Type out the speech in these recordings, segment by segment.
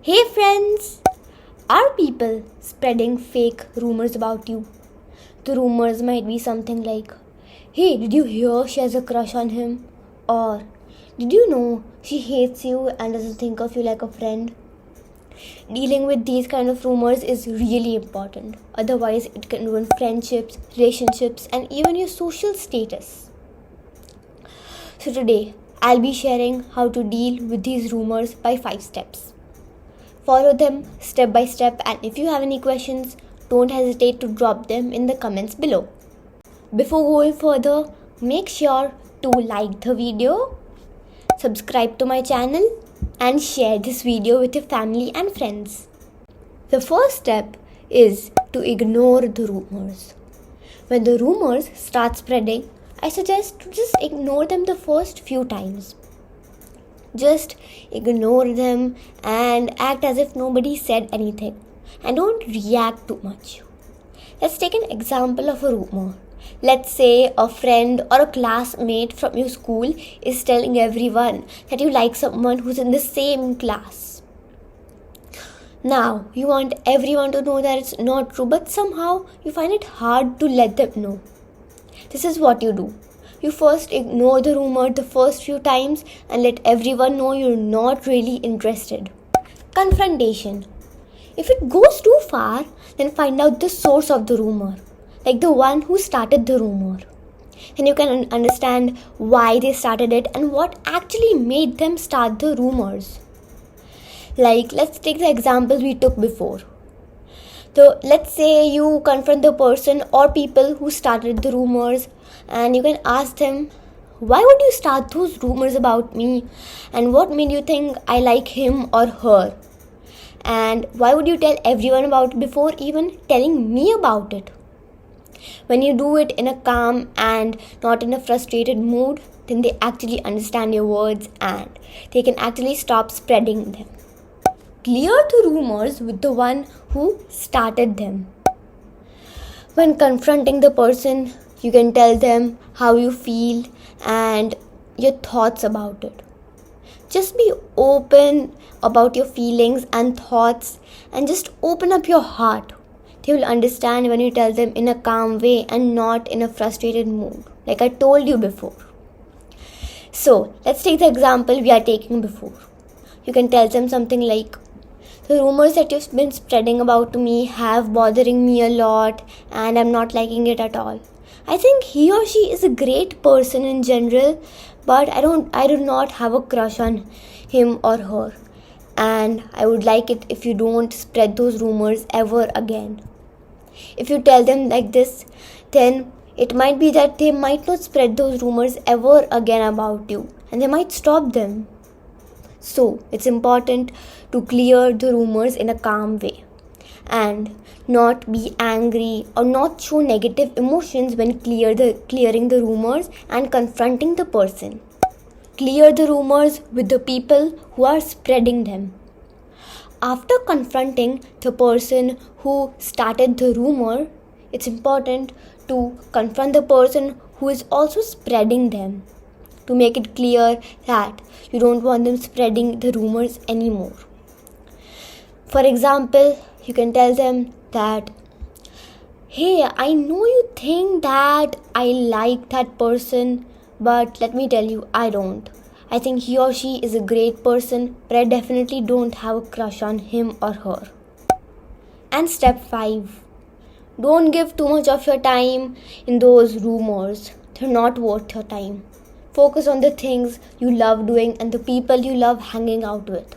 Hey friends! Are people spreading fake rumors about you? The rumors might be something like, hey, did you hear she has a crush on him? Or, did you know she hates you and doesn't think of you like a friend? Dealing with these kind of rumors is really important. Otherwise, it can ruin friendships, relationships, and even your social status. So today, I'll be sharing how to deal with these rumors by 5 steps. Follow them step by step, and if you have any questions, don't hesitate to drop them in the comments below. Before going further, make sure to like the video, subscribe to my channel, and share this video with your family and friends. The first step is to ignore the rumors. When the rumors start spreading, I suggest to just ignore them the first few times. Just ignore them and act as if nobody said anything, and don't react too much. Let's take an example of a rumor. Let's say a friend or a classmate from your school is telling everyone that you like someone who's in the same class. Now, you want everyone to know that it's not true, but somehow you find it hard to let them know. This is what you do. You first ignore the rumor the first few times and let everyone know you're not really interested. Confrontation. If it goes too far, then find out the source of the rumor, like the one who started the rumor. Then you can understand why they started it and what actually made them start the rumors. Like, let's take the examples we took before. So let's say you confront the person or people who started the rumors, and you can ask them, why would you start those rumors about me? And what made you think I like him or her? And why would you tell everyone about it before even telling me about it? When you do it in a calm and not in a frustrated mood, then they actually understand your words and they can actually stop spreading them. Clear the rumors with the one who started them. When confronting the person, you can tell them how you feel and your thoughts about it. Just be open about your feelings and thoughts and just open up your heart. They will understand when you tell them in a calm way and not in a frustrated mood, like I told you before. So, let's take the example we are taking before. You can tell them something like, the rumors that you've been spreading about me have bothering me a lot and I'm not liking it at all. I think he or she is a great person in general, but I do not have a crush on him or her. And I would like it if you don't spread those rumors ever again. If you tell them like this, then it might be that they might not spread those rumors ever again about you, and they might stop them. So, it's important to clear the rumors in a calm way and not be angry or not show negative emotions when clearing the rumors and confronting the person. Clear the rumors with the people who are spreading them. After confronting the person who started the rumor, it's important to confront the person who is also spreading them, to make it clear that you don't want them spreading the rumors anymore. For example, you can tell them that, hey, I know you think that I like that person, but let me tell you, I don't. I think he or she is a great person, but I definitely don't have a crush on him or her. And step 5. Don't give too much of your time in those rumors. They're not worth your time. Focus on the things you love doing and the people you love hanging out with.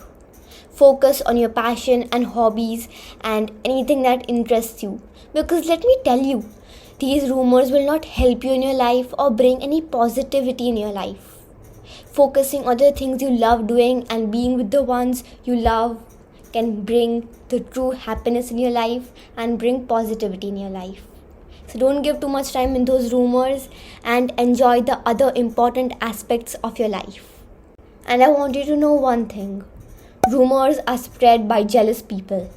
Focus on your passion and hobbies and anything that interests you. Because let me tell you, these rumors will not help you in your life or bring any positivity in your life. Focusing on the things you love doing and being with the ones you love can bring the true happiness in your life and bring positivity in your life. So don't give too much time in those rumors and enjoy the other important aspects of your life. And I want you to know one thing. Rumors are spread by jealous people.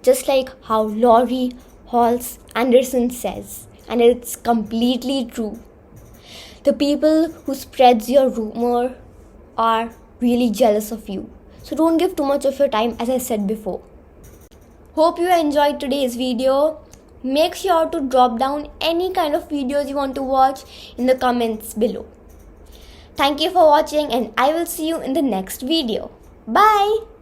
Just like how Laurie Halse Anderson says. And it's completely true. The people who spreads your rumor are really jealous of you. So don't give too much of your time, as I said before. Hope you enjoyed today's video. Make sure to drop down any kind of videos you want to watch in the comments below. Thank you for watching, and I will see you in the next video. Bye.